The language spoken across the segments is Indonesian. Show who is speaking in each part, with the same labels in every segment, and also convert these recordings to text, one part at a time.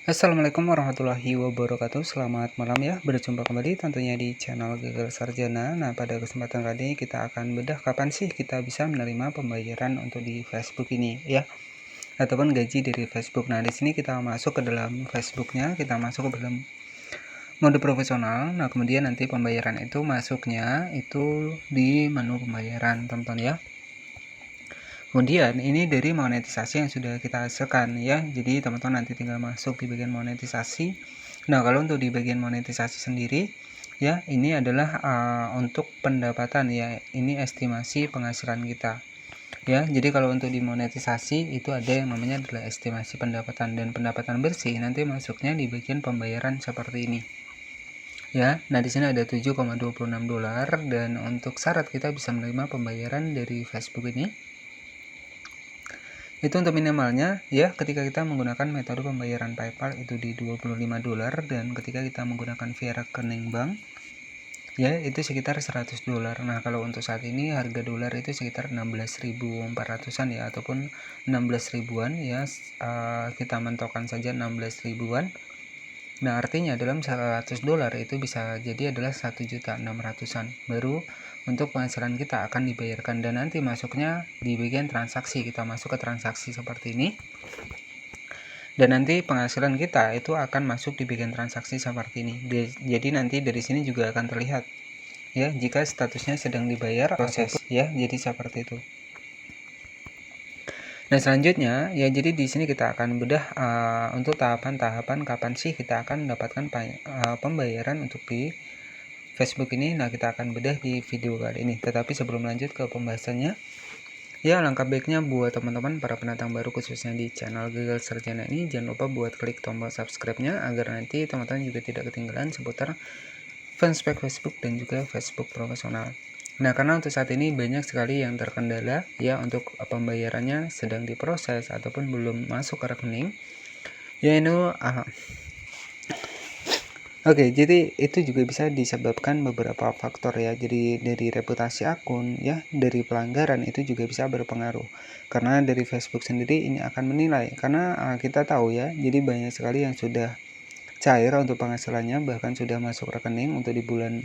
Speaker 1: Assalamualaikum warahmatullahi wabarakatuh. Selamat malam ya. Berjumpa kembali tentunya di channel Gagal Sarjana. Nah, pada kesempatan kali ini kita akan bedah kapan sih kita bisa menerima pembayaran untuk di Facebook ini ya, ataupun gaji dari Facebook. Nah, di sini kita masuk ke dalam Facebooknya, kita masuk ke dalam mode profesional. Nah, kemudian nanti pembayaran itu masuknya itu di menu pembayaran, teman-teman ya. Kemudian ini dari monetisasi yang sudah kita hasilkan ya. Jadi teman-teman nanti tinggal masuk di bagian monetisasi. Nah, kalau untuk di bagian monetisasi sendiri ya, ini adalah untuk pendapatan ya. Ini estimasi penghasilan kita. Ya, jadi kalau untuk di monetisasi itu ada yang namanya adalah estimasi pendapatan, dan pendapatan bersih nanti masuknya di bagian pembayaran seperti ini. Ya, nah di sini ada 7,26 dolar, dan untuk syarat kita bisa menerima pembayaran dari Facebook ini itu untuk minimalnya ya, ketika kita menggunakan metode pembayaran PayPal itu di 25 dolar, dan ketika kita menggunakan via rekening bank ya itu sekitar 100 dolar. Nah, kalau untuk saat ini harga dolar itu sekitar 16.400-an ya, ataupun 16 ribuan ya, kita mentokkan saja 16 ribuan. Nah, artinya dalam 100 dolar itu bisa jadi adalah 1.600.000-an baru untuk penghasilan kita akan dibayarkan, dan nanti masuknya di bagian transaksi. Kita masuk ke transaksi seperti ini, dan nanti penghasilan kita itu akan masuk di bagian transaksi seperti ini. Jadi nanti dari sini juga akan terlihat ya jika statusnya sedang dibayar proses ya, jadi seperti itu. Nah, selanjutnya ya, jadi di sini kita akan bedah untuk tahapan-tahapan kapan sih kita akan mendapatkan pembayaran untuk di Facebook ini. Nah, kita akan bedah di video kali ini. Tetapi sebelum lanjut ke pembahasannya, ya alangkah baiknya buat teman-teman para pendatang baru khususnya di channel Gagal Sarjana ini, jangan lupa buat klik tombol subscribe-nya agar nanti teman-teman juga tidak ketinggalan seputar fanspage Facebook dan juga Facebook profesional. Nah, karena untuk saat ini banyak sekali yang terkendala ya, untuk pembayarannya sedang diproses ataupun belum masuk ke rekening. Ya ini Oke, jadi itu juga bisa disebabkan beberapa faktor ya. Jadi dari reputasi akun ya, dari pelanggaran itu juga bisa berpengaruh. Karena dari Facebook sendiri ini akan menilai, karena kita tahu ya, jadi banyak sekali yang sudah cair untuk penghasilannya, bahkan sudah masuk rekening untuk di bulan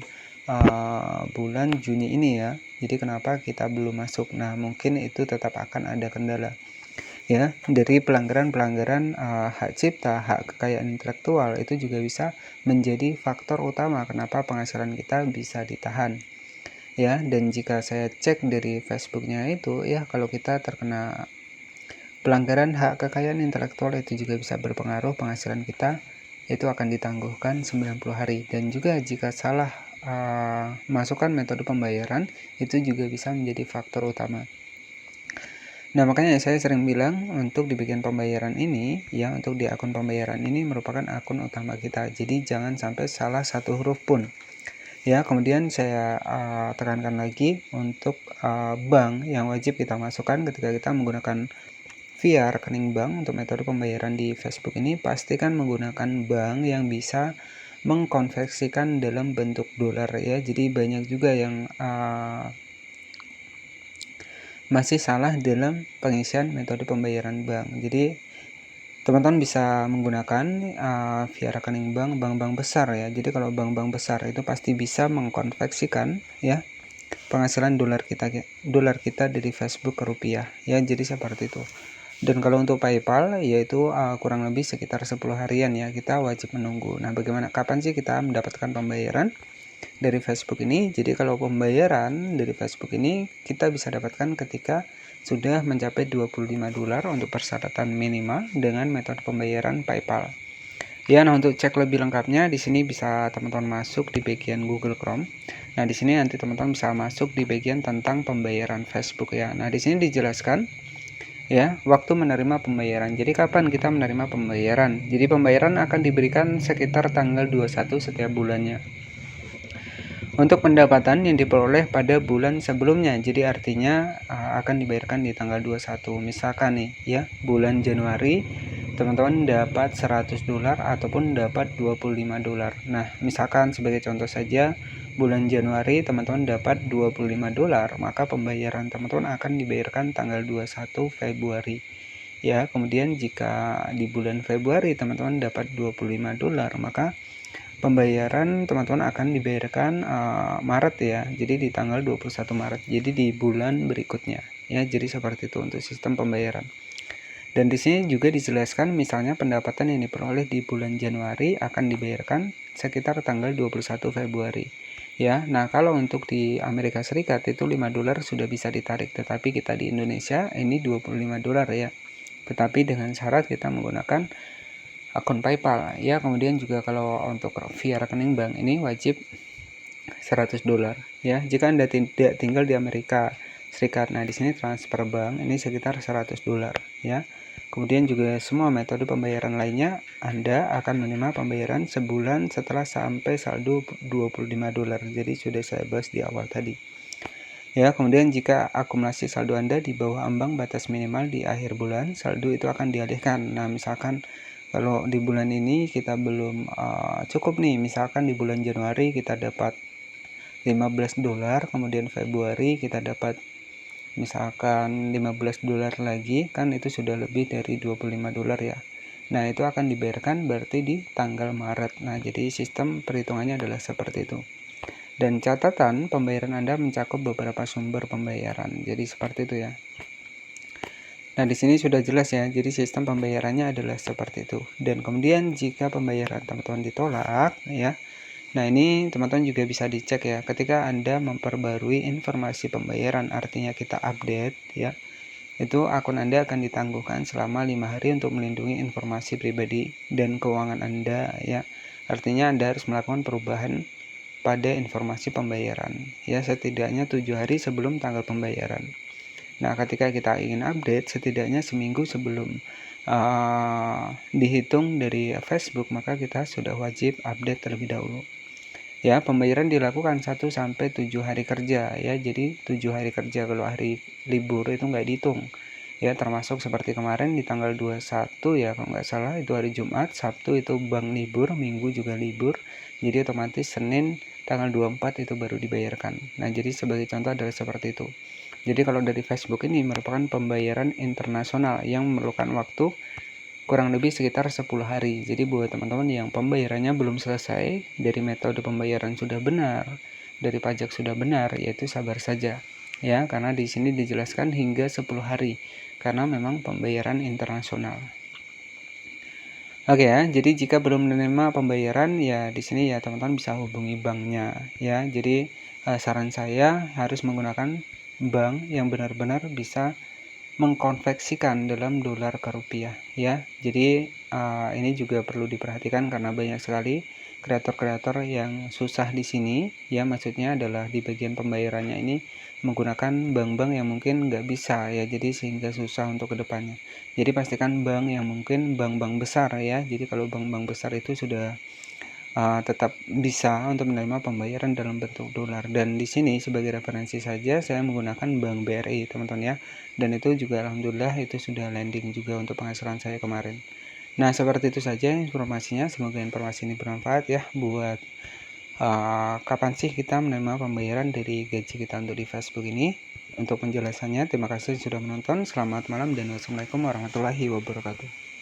Speaker 1: Juni ini ya. Jadi kenapa kita belum masuk? Nah, mungkin itu tetap akan ada kendala ya, dari pelanggaran hak cipta, hak kekayaan intelektual itu juga bisa menjadi faktor utama kenapa penghasilan kita bisa ditahan ya. Dan jika saya cek dari Facebooknya itu ya, kalau kita terkena pelanggaran hak kekayaan intelektual itu juga bisa berpengaruh, penghasilan kita itu akan ditangguhkan 90 hari. Dan juga jika salah masukkan metode pembayaran itu juga bisa menjadi faktor utama. Nah, makanya saya sering bilang untuk di bagian pembayaran ini ya, untuk di akun pembayaran ini merupakan akun utama kita. Jadi jangan sampai salah satu huruf pun ya. Kemudian saya tekankan lagi untuk bank yang wajib kita masukkan ketika kita menggunakan via rekening bank untuk metode pembayaran di Facebook ini, pastikan menggunakan bank yang bisa mengkonversikan dalam bentuk dolar ya. Jadi banyak juga yang masih salah dalam pengisian metode pembayaran bank. Jadi teman-teman bisa menggunakan via rekening bank-bank besar ya. Jadi kalau bank-bank besar itu pasti bisa mengkonversikan ya penghasilan dolar kita dari Facebook ke rupiah ya. Jadi seperti itu. Dan kalau untuk PayPal yaitu kurang lebih sekitar 10 harian ya, kita wajib menunggu. Nah, kapan sih kita mendapatkan pembayaran dari Facebook ini? Jadi kalau pembayaran dari Facebook ini kita bisa dapatkan ketika sudah mencapai 25 dolar untuk persyaratan minimal dengan metode pembayaran PayPal. Ya, nah untuk cek lebih lengkapnya di sini bisa teman-teman masuk di bagian Google Chrome. Nah, di sini nanti teman-teman bisa masuk di bagian tentang pembayaran Facebook ya. Nah, di sini dijelaskan ya, waktu menerima pembayaran. Jadi kapan kita menerima pembayaran? Jadi pembayaran akan diberikan sekitar tanggal 21 setiap bulannya untuk pendapatan yang diperoleh pada bulan sebelumnya. Jadi artinya akan dibayarkan di tanggal 21. Misalkan nih ya, bulan Januari teman-teman dapat 100 dolar ataupun dapat 25 dolar. Nah, misalkan sebagai contoh saja bulan Januari teman-teman dapat 25 dolar, maka pembayaran teman-teman akan dibayarkan tanggal 21 Februari. ya. Kemudian jika di bulan Februari teman-teman dapat $25, maka pembayaran teman-teman akan dibayarkan Maret ya. Jadi di tanggal 21 Maret. Jadi di bulan berikutnya ya. Jadi seperti itu untuk sistem pembayaran. Dan di sini juga dijelaskan misalnya pendapatan yang diperoleh di bulan Januari akan dibayarkan sekitar tanggal 21 Februari. Ya, nah kalau untuk di Amerika Serikat itu $5 sudah bisa ditarik, tetapi kita di Indonesia ini $25 ya. Tetapi dengan syarat kita menggunakan akun PayPal ya. Kemudian juga kalau untuk via rekening bank ini wajib $100 ya. Jika Anda tidak tinggal di Amerika Serikat, nah di sini transfer bank ini sekitar $100 ya. Kemudian juga semua metode pembayaran lainnya Anda akan menerima pembayaran sebulan setelah sampai saldo $25. Jadi sudah saya bahas di awal tadi. Ya, kemudian jika akumulasi saldo Anda di bawah ambang batas minimal di akhir bulan, saldo itu akan dialihkan. Nah, misalkan kalau di bulan ini kita belum cukup nih, misalkan di bulan Januari kita dapat $15, kemudian Februari kita dapat misalkan $15 lagi, kan itu sudah lebih dari $25 ya. Nah, itu akan dibayarkan berarti di tanggal Maret. Nah, jadi sistem perhitungannya adalah seperti itu. Dan catatan pembayaran Anda mencakup beberapa sumber pembayaran. Jadi seperti itu ya. Nah, di sini sudah jelas ya. Jadi sistem pembayarannya adalah seperti itu. Dan kemudian jika pembayaran teman-teman ditolak ya. Nah, ini teman-teman juga bisa dicek ya. Ketika Anda memperbarui informasi pembayaran, artinya kita update ya. Itu akun Anda akan ditangguhkan selama 5 hari untuk melindungi informasi pribadi dan keuangan Anda ya. Artinya Anda harus melakukan perubahan pada informasi pembayaran ya, setidaknya 7 hari sebelum tanggal pembayaran. Nah, ketika kita ingin update setidaknya seminggu sebelum dihitung dari Facebook, maka kita sudah wajib update terlebih dahulu. Ya, pembayaran dilakukan 1 sampai 7 hari kerja ya. Jadi 7 hari kerja, kalau hari libur itu nggak dihitung. Ya, termasuk seperti kemarin di tanggal 21 ya kalau nggak salah, itu hari Jumat, Sabtu itu bank libur, Minggu juga libur. Jadi otomatis Senin tanggal 24 itu baru dibayarkan. Nah, jadi sebagai contoh adalah seperti itu. Jadi kalau dari Facebook ini merupakan pembayaran internasional yang memerlukan waktu kurang lebih sekitar 10 hari. Jadi buat teman-teman yang pembayarannya belum selesai, dari metode pembayaran sudah benar, dari pajak sudah benar, yaitu sabar saja. Ya, karena di sini dijelaskan hingga 10 hari karena memang pembayaran internasional. Oke ya, jadi jika belum menerima pembayaran ya di sini ya teman-teman bisa hubungi banknya ya. Jadi saran saya harus menggunakan bank yang benar-benar bisa mengkonversikan dalam dolar ke rupiah ya. Jadi ini juga perlu diperhatikan karena banyak sekali kreator-kreator yang susah di sini ya, maksudnya adalah di bagian pembayarannya ini menggunakan bank-bank yang mungkin nggak bisa ya, jadi sehingga susah untuk kedepannya. Jadi pastikan bank yang mungkin bank-bank besar ya. Jadi kalau bank-bank besar itu sudah tetap bisa untuk menerima pembayaran dalam bentuk dolar. Dan di sini sebagai referensi saja saya menggunakan Bank BRI teman-teman ya, dan itu juga alhamdulillah itu sudah landing juga untuk penghasilan saya kemarin. Nah, seperti itu saja informasinya, semoga informasi ini bermanfaat ya buat kapan sih kita menerima pembayaran dari gaji kita untuk di Facebook ini. Untuk penjelasannya terima kasih sudah menonton, selamat malam dan wassalamualaikum warahmatullahi wabarakatuh.